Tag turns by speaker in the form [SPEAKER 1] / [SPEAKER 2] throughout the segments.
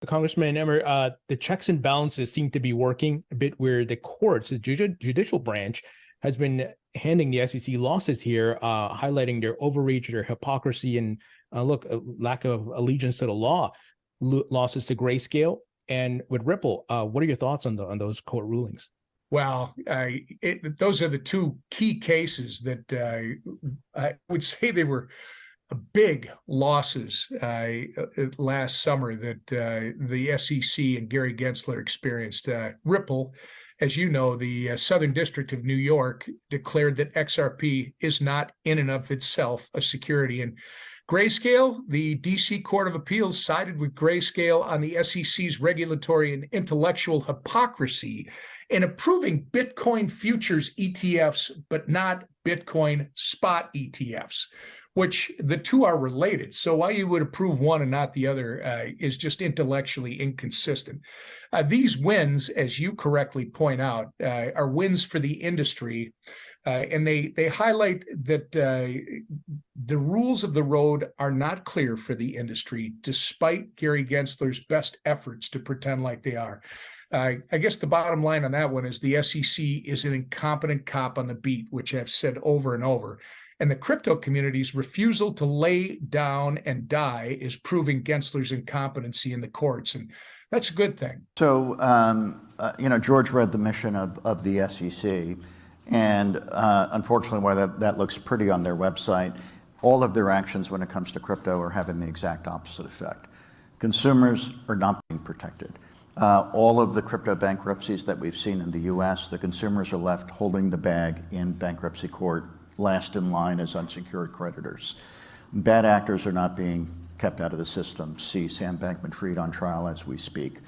[SPEAKER 1] Congressman Emmer, the checks and balances seem to be working a bit where the courts, the judicial branch, has been handing the SEC losses here, highlighting their overreach, their hypocrisy, and lack of allegiance to the law. Losses to Grayscale and with Ripple. What are your thoughts on those court rulings?
[SPEAKER 2] Well, those are the two key cases that I would say they were big losses last summer that the SEC and Gary Gensler experienced. Ripple, as you know, the Southern District of New York declared that XRP is not in and of itself a security. And Grayscale, the DC Court of Appeals sided with Grayscale on the SEC's regulatory and intellectual hypocrisy in approving Bitcoin futures ETFs, but not Bitcoin spot ETFs, which the two are related. So why you would approve one and not the other is just intellectually inconsistent. These wins, as you correctly point out, are wins for the industry. And they highlight that the rules of the road are not clear for the industry, despite Gary Gensler's best efforts to pretend like they are. I guess the bottom line on that one is the SEC is an incompetent cop on the beat, which I've said over and over. And the crypto community's refusal to lay down and die is proving Gensler's incompetency in the courts. And that's a good thing.
[SPEAKER 3] So, George read the mission of the SEC. And unfortunately, while that looks pretty on their website, all of their actions when it comes to crypto are having the exact opposite effect. Consumers are not being protected. All of the crypto bankruptcies that we've seen in the US, the consumers are left holding the bag in bankruptcy court, last in line as unsecured creditors. Bad actors are not being kept out of the system. See Sam Bankman-Fried on trial as we speak.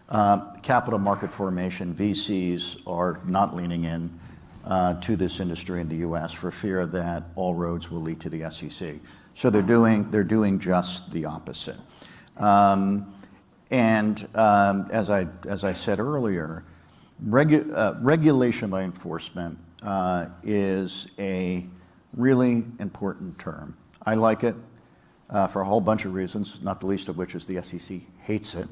[SPEAKER 3] Capital market formation, VCs are not leaning in to this industry in the US for fear that all roads will lead to the SEC. So they're doing just the opposite. As I said earlier, regulation by enforcement is a really important term. I like it for a whole bunch of reasons, not the least of which is the SEC hates it.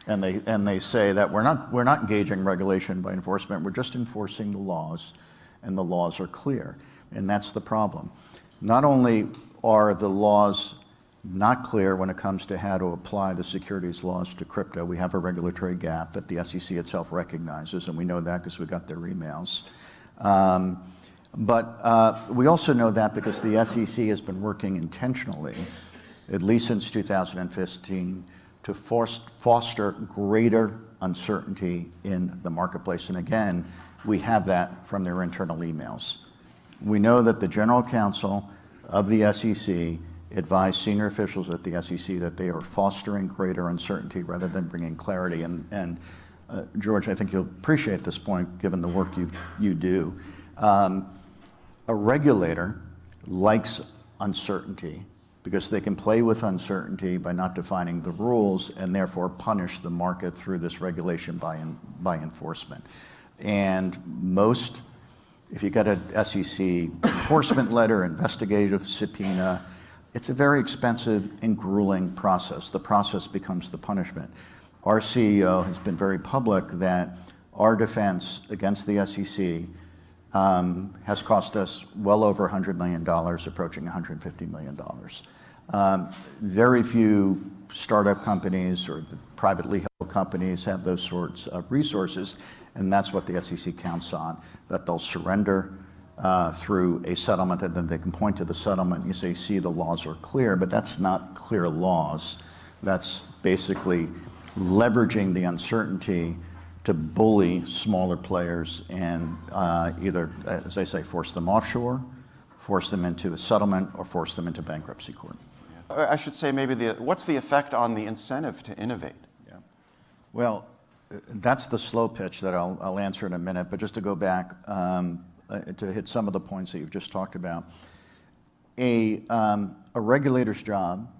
[SPEAKER 3] And they say that we're not engaging regulation by enforcement, we're just enforcing the laws, and the laws are clear. And that's the problem. Not only are the laws not clear when it comes to how to apply the securities laws to crypto, we have a regulatory gap that the SEC itself recognizes, and we know that because we got their emails. But we also know that because the SEC has been working intentionally, at least since 2015, to foster greater uncertainty in the marketplace. And again, we have that from their internal emails. We know that the general counsel of the SEC advised senior officials at the SEC that they are fostering greater uncertainty rather than bringing clarity. And George, I think you'll appreciate this point given the work you do. A regulator likes uncertainty because they can play with uncertainty by not defining the rules and therefore punish the market through this regulation by enforcement. And if you get an SEC enforcement letter, investigative subpoena, it's a very expensive and grueling process. The process becomes the punishment. Our CEO has been very public that our defense against the SEC has cost us well over $100 million, approaching $150 million. Very few startup companies or privately held companies have those sorts of resources, and that's what the SEC counts on, that they'll surrender through a settlement, and then they can point to the settlement and you say, see, the laws are clear, but that's not clear laws. That's basically leveraging the uncertainty to bully smaller players and either, as I say, force them offshore, force them into a settlement, or force them into bankruptcy court.
[SPEAKER 4] I should say maybe what's the effect on the incentive to innovate?
[SPEAKER 3] Yeah. Well, that's the slow pitch that I'll answer in a minute, but just to go back to hit some of the points that you've just talked about. A regulator's job,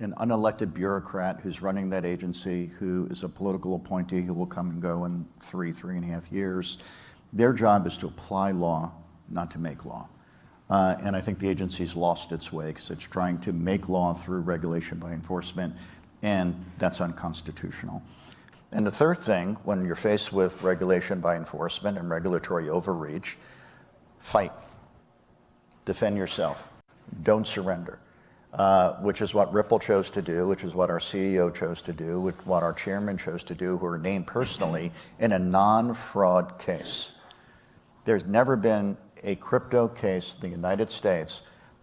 [SPEAKER 3] an unelected bureaucrat who's running that agency, who is a political appointee who will come and go in 3.5 years, their job is to apply law, not to make law. And I think the agency's lost its way because it's trying to make law through regulation by enforcement and that's unconstitutional. And the third thing, when you're faced with regulation by enforcement and regulatory overreach, fight. Defend yourself. Don't surrender, which is what Ripple chose to do, which is what our CEO chose to do, which what our chairman chose to do, who are named personally in a non-fraud case. There's never been a crypto case in the United States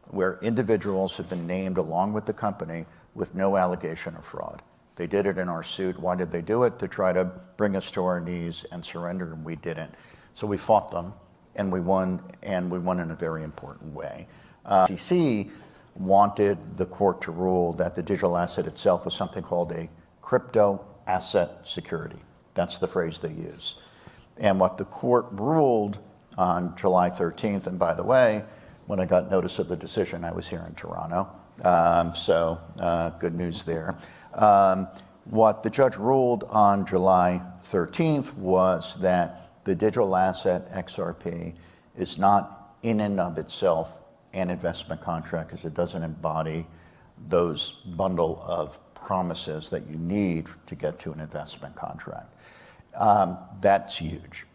[SPEAKER 3] where individuals have been named along with the company with no allegation of fraud. They did it in our suit. Why did they do it? To try to bring us to our knees and surrender, and we didn't. So we fought them, and we won in a very important way. SEC wanted the court to rule that the digital asset itself was something called a crypto asset security. That's the phrase they use. And what the court ruled on July 13th, and by the way, when I got notice of the decision, I was here in Toronto. So good news there. What the judge ruled on July 13th was that the digital asset XRP is not in and of itself an investment contract, because it doesn't embody those bundle of promises that you need to get to an investment contract. That's huge.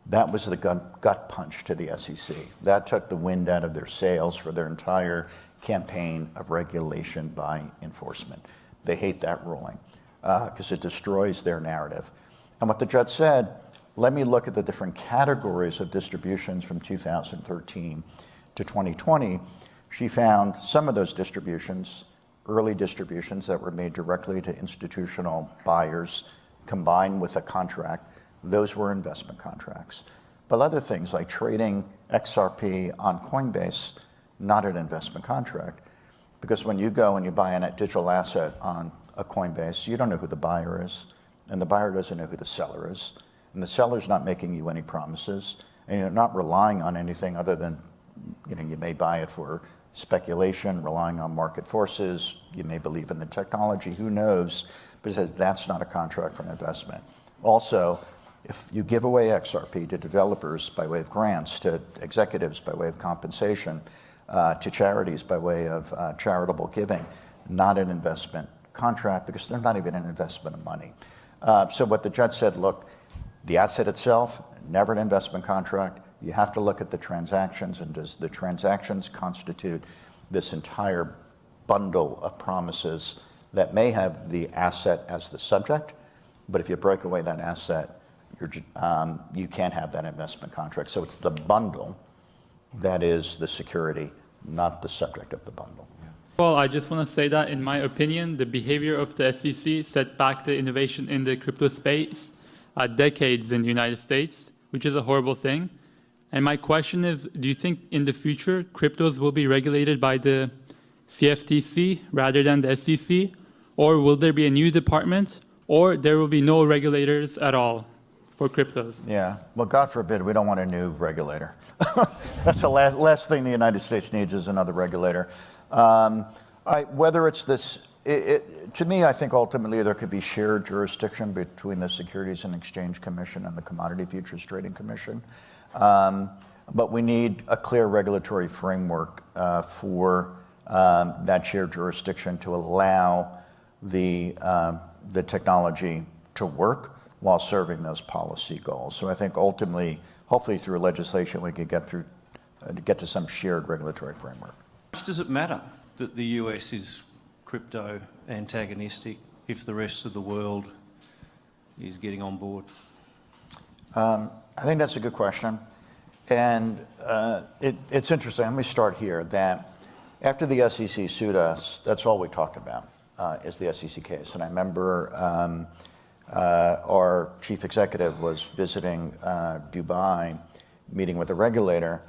[SPEAKER 3] That was the gut punch to the SEC. That took the wind out of their sails for their entire campaign of regulation by enforcement. They hate that ruling because it destroys their narrative. And what the judge said, let me look at the different categories of distributions from 2013 to 2020. She found some of those distributions, early distributions that were made directly to institutional buyers combined with a contract, those were investment contracts. But other things like trading XRP on Coinbase, not an investment contract. Because when you go and you buy a digital asset on a Coinbase, you don't know who the buyer is, and the buyer doesn't know who the seller is, and the seller's not making you any promises, and you're not relying on anything other than, you may buy it for speculation, relying on market forces, you may believe in the technology, who knows, but it says that's not a contract for an investment. Also, if you give away XRP to developers by way of grants, to executives by way of compensation, to charities by way of charitable giving, not an investment contract, because they're not even an investment of money. So what the judge said, look, the asset itself, never an investment contract. You have to look at the transactions, and does the transactions constitute this entire bundle of promises that may have the asset as the subject, but if you break away that asset, you can't have that investment contract. So it's the bundle that is the security, not the subject of the bundle.
[SPEAKER 5] Well, I just want to say that, in my opinion, the behavior of the SEC set back the innovation in the crypto space decades in the United States, which is a horrible thing. And my question is, do you think in the future cryptos will be regulated by the CFTC rather than the SEC? Or will there be a new department, or there will be no regulators at all for cryptos?
[SPEAKER 3] Yeah, well, God forbid, we don't want a new regulator. That's the last thing the United States needs, is another regulator. Whether it's this, to me, I think ultimately there could be shared jurisdiction between the Securities and Exchange Commission and the Commodity Futures Trading Commission. But we need a clear regulatory framework for that shared jurisdiction to allow the technology to work while serving those policy goals. So I think ultimately, hopefully through legislation, we could get to some shared regulatory framework.
[SPEAKER 6] Does it matter that the US is crypto antagonistic if the rest of the world is getting on board?
[SPEAKER 3] I think that's a good question. And it's interesting. Let me start here, that after the SEC sued us, that's all we talked about is the SEC case. And I remember our chief executive was visiting Dubai, meeting with the regulator,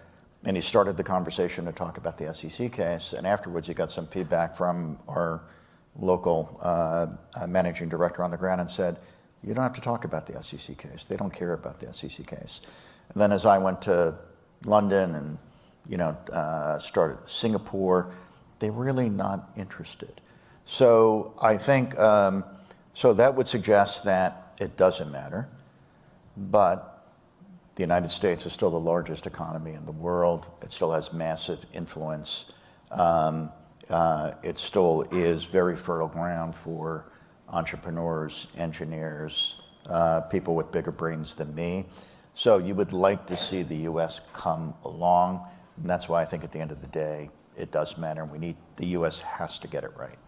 [SPEAKER 3] and he started the conversation to talk about the SEC case. And afterwards, he got some feedback from our local managing director on the ground and said, you don't have to talk about the SEC case. They don't care about the SEC case. And then as I went to London and started Singapore, they're really not interested. So I think, so that would suggest that it doesn't matter, but the United States is still the largest economy in the world. It still has massive influence. It still is very fertile ground for entrepreneurs, engineers, people with bigger brains than me. So you would like to see the U.S. come along. And that's why I think at the end of the day, it does matter. The U.S. has to get it right.